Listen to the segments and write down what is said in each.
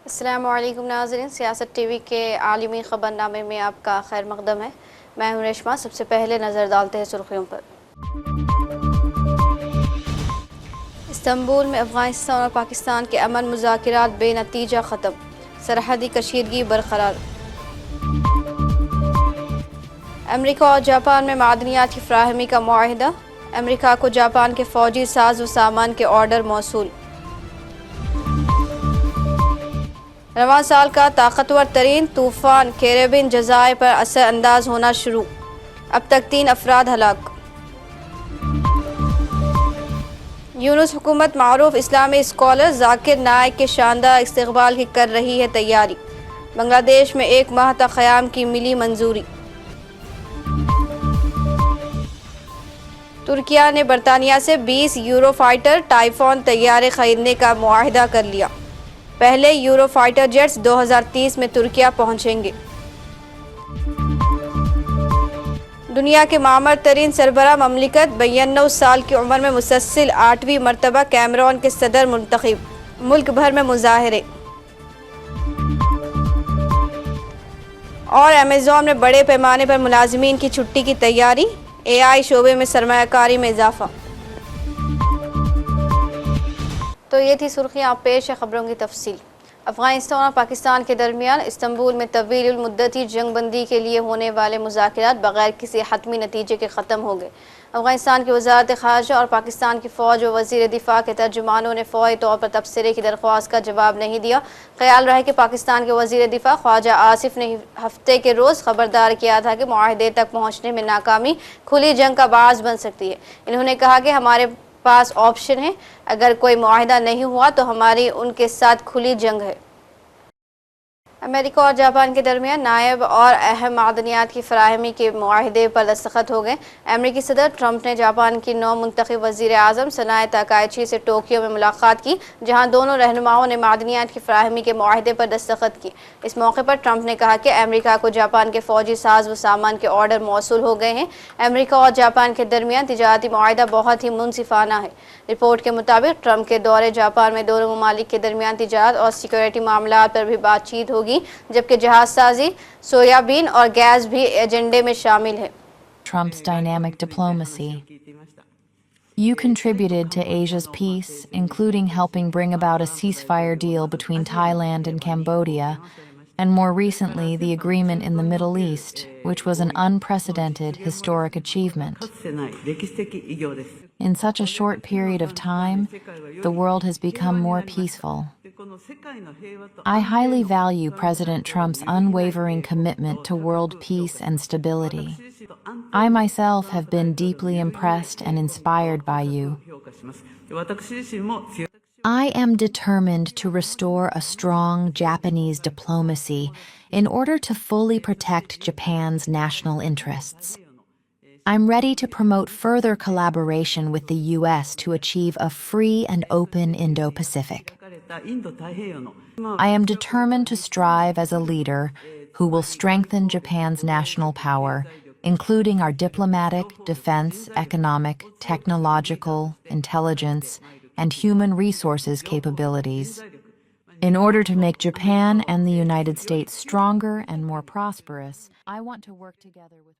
السلام علیکم ناظرین، سیاست ٹی وی کے عالمی خبرنامے میں آپ کا خیر مقدم ہے۔ میں ہوں ریشما۔ سب سے پہلے نظر ڈالتے ہیں سرخیوں پر۔ استنبول میں افغانستان اور پاکستان کے امن مذاکرات بے نتیجہ ختم، سرحدی کشیدگی برقرار۔ امریکہ اور جاپان میں معدنیات کی فراہمی کا معاہدہ، امریکہ کو جاپان کے فوجی ساز و سامان کے آرڈر موصول۔ رواں سال کا طاقتور ترین طوفان کیریبین جزائر پر اثر انداز ہونا شروع، اب تک 3 افراد ہلاک۔ یونس حکومت معروف اسلامی اسکالر ذاکر نائک کے شاندار استقبال کی کر رہی ہے تیاری، بنگلہ دیش میں 1 ماہ تک قیام کی ملی منظوری۔ ترکیہ نے برطانیہ سے 20 یورو فائٹر ٹائفون طیارے خریدنے کا معاہدہ کر لیا، پہلے یورو فائٹر جیٹس 2030 میں ترکیہ پہنچیں گے۔ دنیا کے معمر ترین سربراہ مملکت 92 سال کی عمر میں مسلسل 8ویں مرتبہ کیمرون کے صدر منتخب، ملک بھر میں مظاہرے۔ اور ایمیزون میں بڑے پیمانے پر ملازمین کی چھٹی کی تیاری، اے آئی شعبے میں سرمایہ کاری میں اضافہ۔ تو یہ تھی سرخیاں، پیش ہے خبروں کی تفصیل۔ افغانستان اور پاکستان کے درمیان استنبول میں طویل المدتی جنگ بندی کے لیے ہونے والے مذاکرات بغیر کسی حتمی نتیجے کے ختم ہو گئے۔ افغانستان کی وزارت خارجہ اور پاکستان کی فوج و وزیر دفاع کے ترجمانوں نے فوری طور پر تبصرے کی درخواست کا جواب نہیں دیا۔ خیال رہا کہ پاکستان کے وزیر دفاع خواجہ آصف نے ہفتے کے روز خبردار کیا تھا کہ معاہدے تک پہنچنے میں ناکامی کھلی جنگ کا باعث بن سکتی ہے۔ انہوں نے کہا کہ ہمارے پاس آپشن ہے، اگر کوئی معاہدہ نہیں ہوا تو ہماری ان کے ساتھ کھلی جنگ ہے۔ امریکہ اور جاپان کے درمیان نایاب اور اہم معدنیات کی فراہمی کے معاہدے پر دستخط ہو گئے۔ امریکی صدر ٹرمپ نے جاپان کی نو منتخب وزیر اعظم سنائے تاکائچی سے ٹوکیو میں ملاقات کی، جہاں دونوں رہنماؤں نے معدنیات کی فراہمی کے معاہدے پر دستخط کیے۔ اس موقع پر ٹرمپ نے کہا کہ امریکہ کو جاپان کے فوجی ساز و سامان کے آرڈر موصول ہو گئے ہیں۔ امریکہ اور جاپان کے درمیان تجارتی معاہدہ بہت ہی منصفانہ ہے۔ رپورٹ کے مطابق ٹرمپ کے دورے جاپان میں دونوں ممالک کے درمیان تجارت اور سیکورٹی معاملات پر بھی بات چیت ہوگی، جبکہ جہاز سازی، سویابین اور گیس بھی ایجنڈے میں شامل ہے۔ Trump's dynamic diplomacy. You contributed to Asia's peace, including helping bring about a ceasefire deal between Thailand and Cambodia, and more recently, the agreement in the Middle East, which was an unprecedented historic achievement. In such a short period of time, the world has become more peaceful. I highly value President Trump's unwavering commitment to world peace and stability. I myself have been deeply impressed and inspired by you. I am determined to restore a strong Japanese diplomacy in order to fully protect Japan's national interests. I'm ready to promote further collaboration with the U.S. to achieve a free and open Indo-Pacific. I am determined to strive as a leader who will strengthen Japan's national power, including our diplomatic, defense, economic, technological, intelligence, and human resources capabilities. In order to make Japan and the United States stronger and more prosperous, I want to work together with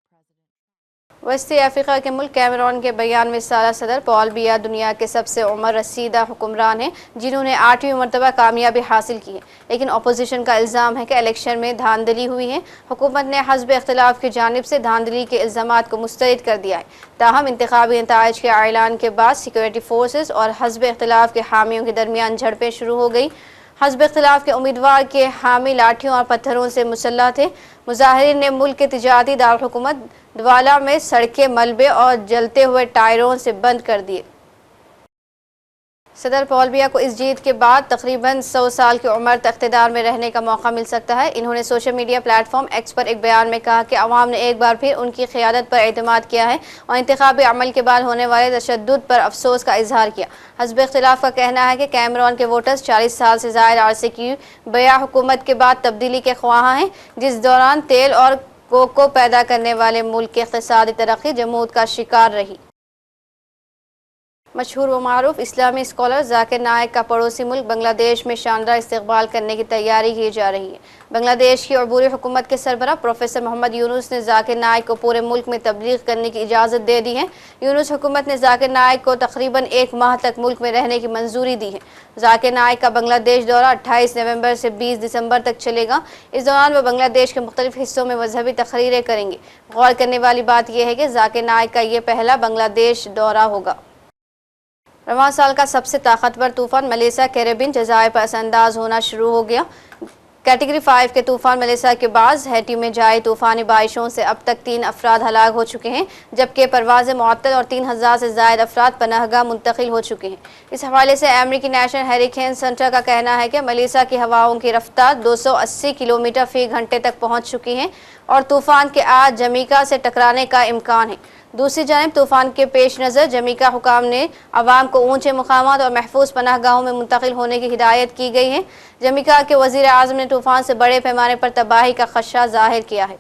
وسطی افریقہ کے ملک Cameroon کے 92 سالہ صدر پال بیا دنیا کے سب سے عمر رسیدہ حکمران ہیں، جنہوں نے 8ویں مرتبہ کامیابی حاصل کی ہے، لیکن اپوزیشن کا الزام ہے کہ الیکشن میں دھاندلی ہوئی ہے۔ حکومت نے حزب اختلاف کی جانب سے دھاندلی کے الزامات کو مسترد کر دیا ہے، تاہم انتخابی نتائج کے اعلان کے بعد سیکورٹی فورسز اور حزب اختلاف کے حامیوں کے درمیان جھڑپیں شروع ہو گئی۔ حزب اختلاف کے امیدوار کے حامی لاٹھیوں اور پتھروں سے مسلح تھے۔ مظاہرین نے ملک کے تجارتی دارالحکومت دوالا میں سڑکیں ملبے اور جلتے ہوئے ٹائروں سے بند کر دیے۔ صدر پال بیا کو اس جیت کے بعد تقریباً 100 سال کی عمر تک اقتدار میں رہنے کا موقع مل سکتا ہے۔ انہوں نے social media platform X پر ایک بیان میں کہا کہ عوام نے ایک بار پھر ان کی قیادت پر اعتماد کیا ہے اور انتخابی عمل کے بعد ہونے والے تشدد پر افسوس کا اظہار کیا۔ حزب اختلاف کا کہنا ہے کہ کیمرون کے ووٹرز 40 سال سے زائد عرصے کی بیا حکومت کے بعد تبدیلی کے خواہاں ہیں، جس دوران تیل اور کوکو پیدا کرنے والے ملک کی اقتصادی ترقی جمود کا شکار رہی۔ مشہور و معروف اسلامی اسکالر ذاکر نائک کا پڑوسی ملک بنگلہ دیش میں شاندار استقبال کرنے کی تیاری کی جا رہی ہے۔ بنگلہ دیش کی عبوری حکومت کے سربراہ پروفیسر محمد یونس نے ذاکر نائک کو پورے ملک میں تبلیغ کرنے کی اجازت دے دی ہے۔ یونس حکومت نے ذاکر نائک کو تقریباً 1 ماہ تک ملک میں رہنے کی منظوری دی ہے۔ ذاکر نائک کا بنگلہ دیش دورہ 28 نومبر سے 20 دسمبر تک چلے گا۔ اس دوران وہ بنگلہ دیش کے مختلف حصوں میں مذہبی تقریریں کریں گے۔ غور کرنے والی بات یہ ہے کہ ذاکر نائک کا یہ پہلا بنگلہ دیش دورہ ہوگا۔ رواں سال کا سب سے طاقتور طوفان میلیسا کیریبین جزائر پر اثر انداز ہونا شروع ہو گیا۔ کیٹیگری 5 کے طوفان میلیسا کے بعد ہیٹی میں جاری طوفانی بارشوں سے اب تک 3 افراد ہلاک ہو چکے ہیں، جبکہ پروازیں معطل اور 3000 سے زائد افراد پناہ گاہ منتقل ہو چکے ہیں۔ اس حوالے سے امریکی نیشنل ہریکین سینٹر کا کہنا ہے کہ میلیسا کی ہواؤں کی رفتار 280 کلومیٹر فی گھنٹے تک پہنچ چکی ہے اور طوفان کے آج جمیکا سے ٹکرانے کا امکان ہے۔ دوسری جانب طوفان کے پیش نظر جمیکا حکام نے عوام کو اونچے مقامات اور محفوظ پناہ گاہوں میں منتقل ہونے کی ہدایت کی گئی ہے۔ جمیکا کے وزیر اعظم نے طوفان سے بڑے پیمانے پر تباہی کا خدشہ ظاہر کیا ہے۔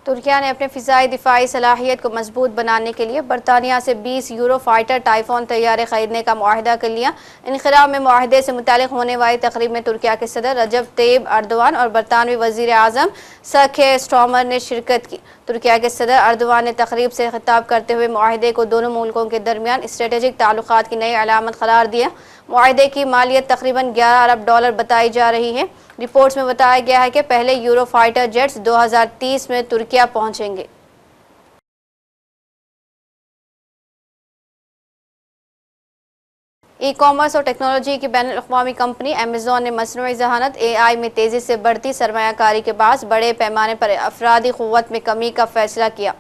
ترکیہ نے اپنے فضائی دفاعی صلاحیت کو مضبوط بنانے کے لیے برطانیہ سے 20 یورو فائٹر ٹائفون طیارے خریدنے کا معاہدہ کر لیا۔ انقرہ میں معاہدے سے متعلق ہونے والی تقریب میں ترکیہ کے صدر رجب طیب ایردوان اور برطانوی وزیر اعظم سر کیئر سٹارمر نے شرکت کی۔ ترکیہ کے صدر ایردوان نے تقریب سے خطاب کرتے ہوئے معاہدے کو دونوں ملکوں کے درمیان اسٹریٹجک تعلقات کی نئی علامت قرار دیا۔ معاہدے کی مالیت تقریباً $11 ارب بتائی جا رہی ہے۔ رپورٹس میں بتایا گیا ہے کہ پہلے یورو فائٹر جیٹس 2030 میں ترکیہ پہنچیں گے۔ ای کامرس اور ٹیکنالوجی کی بین الاقوامی کمپنی ایمیزون نے مصنوعی ذہانت AI میں تیزی سے بڑھتی سرمایہ کاری کے باعث بڑے پیمانے پر افرادی قوت میں کمی کا فیصلہ کیا۔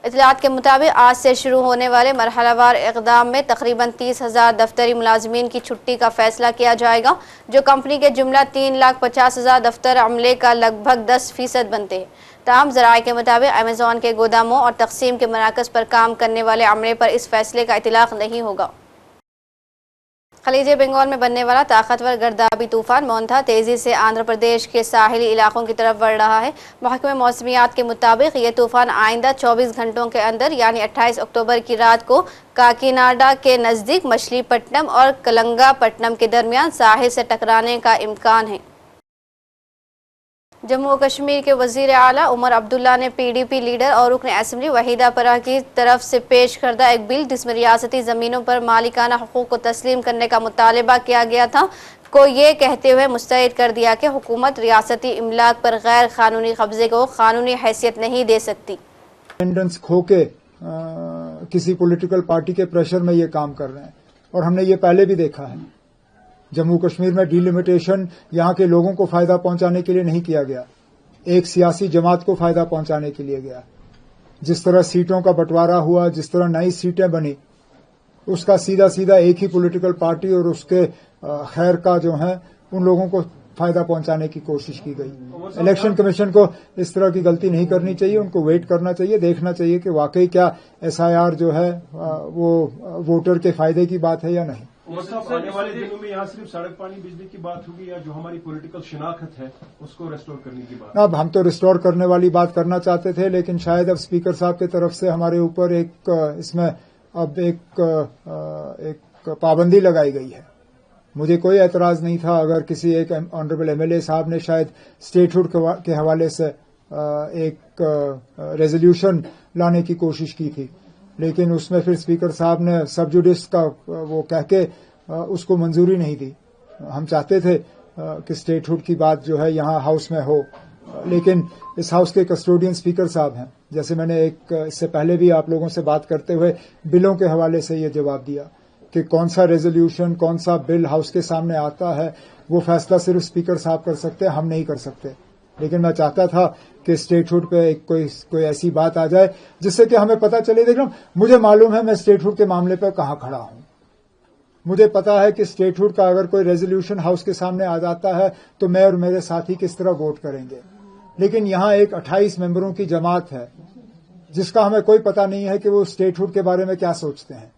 اطلاعات کے مطابق آج سے شروع ہونے والے مرحلہ وار اقدام میں تقریباً 30,000 دفتری ملازمین کی چھٹی کا فیصلہ کیا جائے گا، جو کمپنی کے جملہ 3,50,000 دفتر عملے کا لگ بھگ 10% بنتے ہیں۔ تاہم ذرائع کے مطابق ایمیزون کے گوداموں اور تقسیم کے مراکز پر کام کرنے والے عملے پر اس فیصلے کا اطلاق نہیں ہوگا۔ خلیج بنگال میں بننے والا طاقتور گردابی طوفان مونتھا تیزی سے آندھرا پردیش کے ساحلی علاقوں کی طرف بڑھ رہا ہے۔ محکمہ موسمیات کے مطابق یہ طوفان آئندہ 24 گھنٹوں کے اندر یعنی 28 اکتوبر کی رات کو کاکیناڈا کے نزدیک مچھلی پٹنم اور کلنگا پٹنم کے درمیان ساحل سے ٹکرانے کا امکان ہے۔ جموں و کشمیر کے وزیر اعلیٰ عمر عبداللہ نے PDP لیڈر اور رکن اسمبلی وحیدہ پرہ کی طرف سے پیش کردہ ایک بل جس میں ریاستی زمینوں پر مالکانہ حقوق کو تسلیم کرنے کا مطالبہ کیا گیا تھا کو یہ کہتے ہوئے مسترد کر دیا کہ حکومت ریاستی املاک پر غیر قانونی قبضے کو قانونی حیثیت نہیں دے سکتی۔ انڈیپینڈنس کھو کے کسی پولیٹیکل پارٹی کے پریشر میں یہ کام کر رہے ہیں اور ہم نے یہ پہلے بھی دیکھا ہے۔ جموں کشمیر میں ڈیلیمیٹیشن یہاں کے لوگوں کو فائدہ پہنچانے کے لیے نہیں کیا گیا، ایک سیاسی جماعت کو فائدہ پہنچانے کے لیے گیا۔ جس طرح سیٹوں کا بٹوارا ہوا، جس طرح نئی سیٹیں بنی، اس کا سیدھا ایک ہی پولیٹیکل پارٹی اور اس کے خیر کا جو ہے ان لوگوں کو فائدہ پہنچانے کی کوشش کی گئی۔ الیکشن کمیشن کو اس طرح کی غلطی نہیں کرنی چاہیے، ان کو ویٹ کرنا چاہیے، دیکھنا چاہیے کہ واقعی کیا SIR جو ہے وہ ووٹر کے فائدے کی بات ہے یا نہیں۔ آنے والے دنوں میں یہاں صرف سڑک پانی بجلی کی بات ہوگی یا جو ہماری پولیٹیکل شناخت ہے اس کو ریسٹور کرنے کی بات؟ اب ہم تو ریسٹور کرنے والی بات کرنا چاہتے تھے، لیکن شاید اب اسپیکر صاحب کی طرف سے ہمارے اوپر اس میں اب ایک پابندی لگائی گئی ہے۔ مجھے کوئی اعتراض نہیں تھا اگر کسی ایک آنریبل MLA صاحب نے شاید اسٹیٹ ہوڈ کے حوالے سے ایک ریزولوشن لانے کی کوشش کی تھی، لیکن اس میں پھر اسپیکر صاحب نے سب جوڈس کا وہ کہہ کے اس کو منظوری نہیں دی۔ ہم چاہتے تھے کہ اسٹیٹ ہوڈ کی بات جو ہے یہاں ہاؤس میں ہو، لیکن اس ہاؤس کے کسٹوڈین اسپیکر صاحب ہیں۔ جیسے میں نے اس سے پہلے بھی آپ لوگوں سے بات کرتے ہوئے بلوں کے حوالے سے یہ جواب دیا کہ کون سا ریزولوشن، کون سا بل ہاؤس کے سامنے آتا ہے وہ فیصلہ صرف اسپیکر صاحب کر سکتے ہیں، ہم نہیں کر سکتے۔ لیکن میں چاہتا تھا کہ اسٹیٹ ہوڈ پہ کوئی ایسی بات آ جائے جس سے کہ ہمیں پتہ چلے۔ دیکھ مجھے معلوم ہے میں اسٹیٹ ہوڈ کے معاملے پہ کہاں کھڑا ہوں۔ مجھے پتا ہے کہ اسٹیٹ ہوڈ کا اگر کوئی ریزولوشن ہاؤس کے سامنے آ جاتا ہے تو میں اور میرے ساتھی کس طرح ووٹ کریں گے، لیکن یہاں ایک 28 ممبروں کی جماعت ہے جس کا ہمیں کوئی پتہ نہیں ہے کہ وہ اسٹیٹ ہوڈ کے بارے میں کیا سوچتے ہیں۔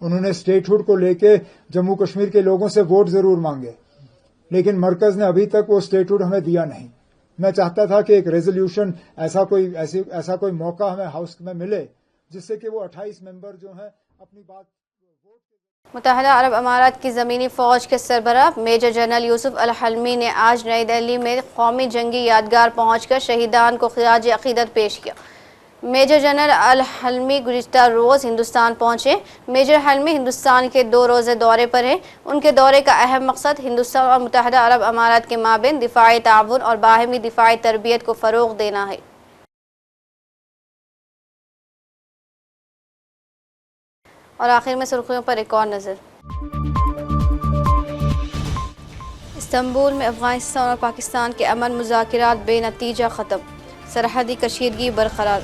انہوں نے اسٹیٹ ہوڈ کو لے کے جموں کشمیر کے لوگوں سے ووٹ ضرور مانگے، لیکن مرکز نے ابھی تک وہ اسٹیٹ ہوڈ ہمیں دیا نہیں۔ میں چاہتا تھا کہ ایک ریزولوشن ایسا کوئی موقع ہمیں ہاؤس میں ملے جس سے کہ وہ 28 ممبر جو ہیں اپنی بات متحدہ عرب امارات کی زمینی فوج کے سربراہ میجر جنرل یوسف الحلمی نے آج نئی دہلی میں قومی جنگی یادگار پہنچ کر شہیدان کو خراج عقیدت پیش کیا۔ میجر جنرل الحلمی گزشتہ روز ہندوستان پہنچے۔ میجر حلمی ہندوستان کے 2 روزہ دورے پر ہیں۔ ان کے دورے کا اہم مقصد ہندوستان اور متحدہ عرب امارات کے مابین دفاعی تعاون اور باہمی دفاعی تربیت کو فروغ دینا ہے۔ اور آخر میں سرخیوں پر ایک اور نظر۔ استنبول میں افغانستان اور پاکستان کے امن مذاکرات بے نتیجہ ختم، سرحدی کشیدگی برقرار۔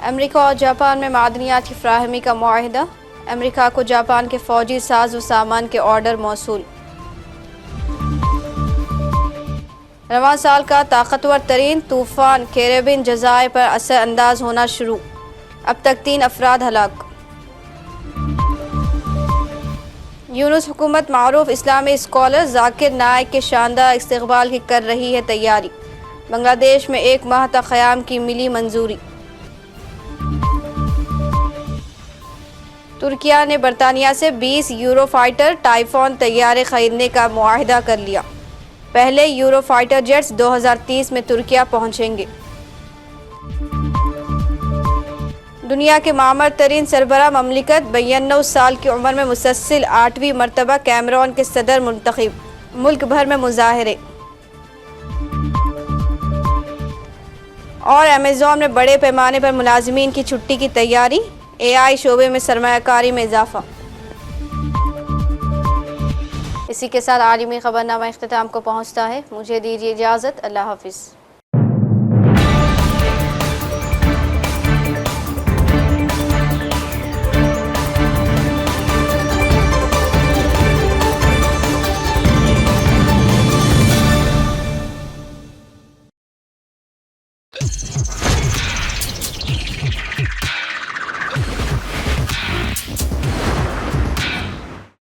امریکہ اور جاپان میں معدنیات کی فراہمی کا معاہدہ، امریکہ کو جاپان کے فوجی ساز و سامان کے آرڈر موصول۔ رواں سال کا طاقتور ترین طوفان کیریبین جزائر پر اثر انداز ہونا شروع، اب تک 3 افراد ہلاک۔ یونس حکومت معروف اسلامی اسکالر ذاکر نائک کے شاندار استقبال کی کر رہی ہے تیاری، بنگلہ دیش میں 1 ماہ تک قیام کی ملی منظوری۔ ترکیہ نے برطانیہ سے 20 یورو فائٹر ٹائفون طیارے خریدنے کا معاہدہ کر لیا، پہلے یورو فائٹر جیٹس 2030 میں ترکیہ پہنچیں گے۔ دنیا کے معمر ترین سربراہ مملکت 92 سال کی عمر میں مسلسل 8ویں مرتبہ کیمرون کے صدر منتخب، ملک بھر میں مظاہرے۔ اور ایمیزون میں بڑے پیمانے پر ملازمین کی چھٹی کی تیاری، AI شعبے میں سرمایہ کاری میں اضافہ۔ اسی کے ساتھ عالمی خبرنامہ اختتام کو پہنچتا ہے، مجھے دیجیے اجازت، اللہ حافظ۔